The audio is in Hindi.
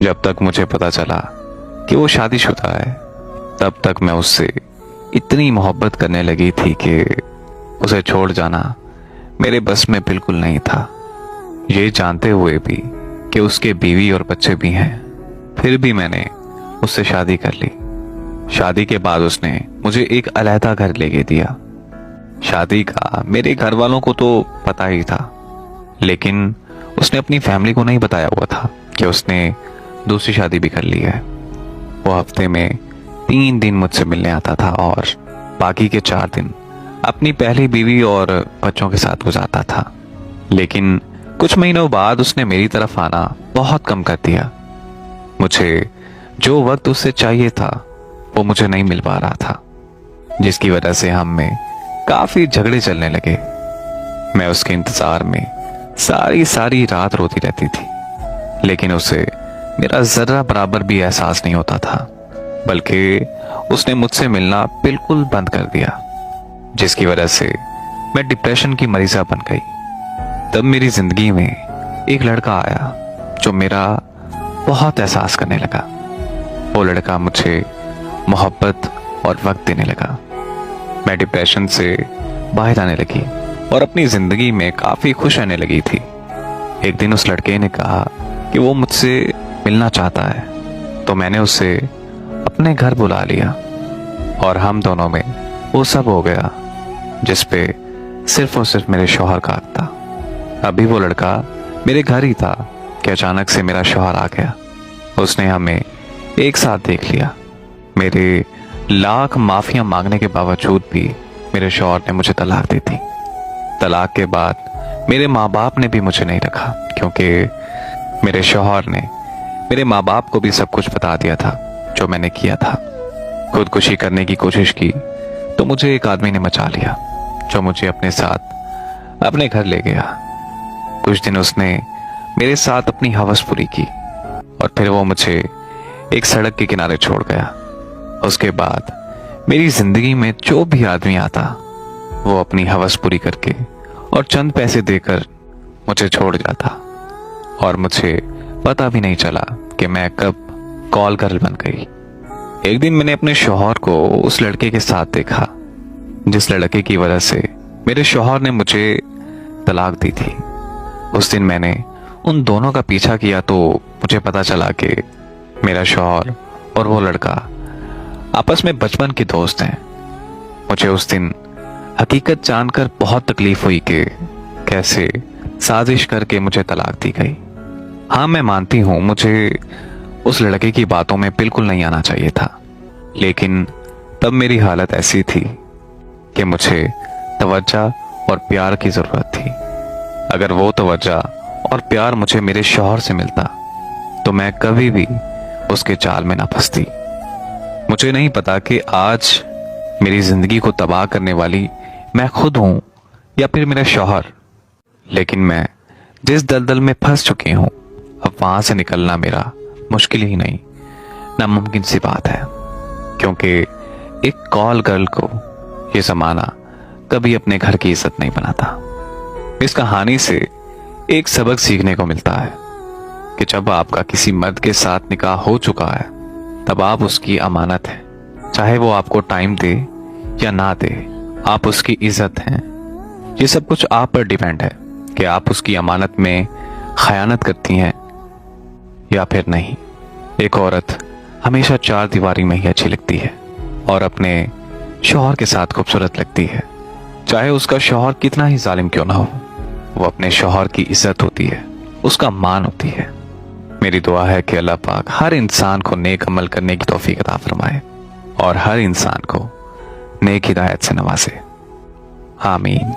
जब तक मुझे पता चला कि वो शादीशुदा है, तब तक मैं उससे इतनी मोहब्बत करने लगी थी कि उसे छोड़ जाना मेरे बस में बिल्कुल नहीं था। ये जानते हुए भी कि उसके बीवी और बच्चे भी हैं, फिर भी मैंने उससे शादी कर ली। शादी के बाद उसने मुझे एक अलहदा घर लेके दिया। शादी का मेरे घर वालों को तो पता ही था, लेकिन उसने अपनी फैमिली को नहीं बताया हुआ था कि उसने दूसरी शादी भी कर ली है। वो हफ्ते में 3 दिन मुझसे मिलने आता था और बाकी के 4 दिन अपनी पहली बीवी और बच्चों के साथ गुजारता था। लेकिन कुछ महीनों बाद उसने मेरी तरफ आना बहुत कम कर दिया। मुझे जो वक्त उससे चाहिए था वो मुझे नहीं मिल पा रहा था, जिसकी वजह से हम में काफी झगड़े चलने लगे। मैं उसके इंतजार में सारी सारी रात रोती रहती थी, लेकिन उसे मेरा जर्रा बराबर भी एहसास नहीं होता था, बल्कि उसने मुझसे मिलना बिल्कुल बंद कर दिया, जिसकी वजह से मैं डिप्रेशन की मरीजा बन गई। तब मेरी जिंदगी में एक लड़का आया जो मेरा बहुत एहसास करने लगा। वो लड़का मुझे मोहब्बत और वक्त देने लगा। मैं डिप्रेशन से बाहर आने लगी और अपनी जिंदगी में काफी खुश रहने लगी थी। एक दिन उस लड़के ने कहा कि वो मुझसे मिलना चाहता है, तो मैंने उसे अपने घर बुला लिया और हम दोनों में वो सब हो गया जिस पे सिर्फ और सिर्फ मेरे शौहर का हक था। अभी वो लड़का मेरे घर ही था कि अचानक से मेरा शौहर आ गया। उसने हमें एक साथ देख लिया। मेरे लाख माफियां मांगने के बावजूद भी मेरे शौहर ने मुझे तलाक दी थी। तलाक के बाद मेरे माँ बाप ने भी मुझे नहीं रखा, क्योंकि मेरे शौहर ने मेरे माँ बाप को भी सब कुछ बता दिया था जो मैंने किया था। खुदकुशी करने की कोशिश की तो मुझे एक आदमी ने मचा लिया, जो मुझे अपने साथ अपने घर ले गया। कुछ दिन उसने मेरे साथ अपनी हवस पूरी की और फिर वो मुझे एक सड़क के किनारे छोड़ गया। उसके बाद मेरी जिंदगी में जो भी आदमी आता, वो अपनी हवस पूरी करके और चंद पैसे देकर मुझे छोड़ जाता, और मुझे पता भी नहीं चला कि मैं कब कॉल गर्ल बन गई। एक दिन मैंने अपने शौहर को उस लड़के के साथ देखा, जिस लड़के की वजह से मेरे शौहर ने मुझे तलाक दी थी। उस दिन मैंने उन दोनों का पीछा किया तो मुझे पता चला कि मेरा शौहर और वो लड़का आपस में बचपन के दोस्त हैं। मुझे उस दिन हकीकत जानकर बहुत तकलीफ हुई कि कैसे साजिश करके मुझे तलाक दी गई। हाँ, मैं मानती हूँ मुझे उस लड़के की बातों में बिल्कुल नहीं आना चाहिए था, लेकिन तब मेरी हालत ऐसी थी कि मुझे तवज्जो और प्यार की जरूरत थी। अगर वो तवज्जो और प्यार मुझे मेरे शौहर से मिलता तो मैं कभी भी उसके जाल में ना फंसती। मुझे नहीं पता कि आज मेरी जिंदगी को तबाह करने वाली मैं खुद हूं या फिर मेरा शौहर, लेकिन मैं जिस दलदल में फंस चुकी हूं, अब वहां से निकलना मेरा मुश्किल ही नहीं, नामुमकिन सी बात है, क्योंकि एक कॉल गर्ल को ये जमाना कभी अपने घर की इज्जत नहीं बनाता। इस कहानी से एक सबक सीखने को मिलता है कि जब आपका किसी मर्द के साथ निकाह हो चुका है, तब आप उसकी अमानत हैं। चाहे वो आपको टाइम दे या ना दे, आप उसकी इज्जत हैं। ये सब कुछ आप पर डिपेंड है कि आप उसकी अमानत में खयानत करती हैं या फिर नहीं। एक औरत हमेशा 4 दीवारी में ही अच्छी लगती है और अपने शौहर के साथ खूबसूरत लगती है, चाहे उसका शौहर कितना ही जालिम क्यों ना हो। वो अपने शौहर की इज्जत होती है, उसका मान होती है। मेरी दुआ है कि अल्लाह पाक हर इंसान को नेक अमल करने की तौफीक अता फरमाए और हर इंसान को नेक हिदायत से नवाजे। आमीन।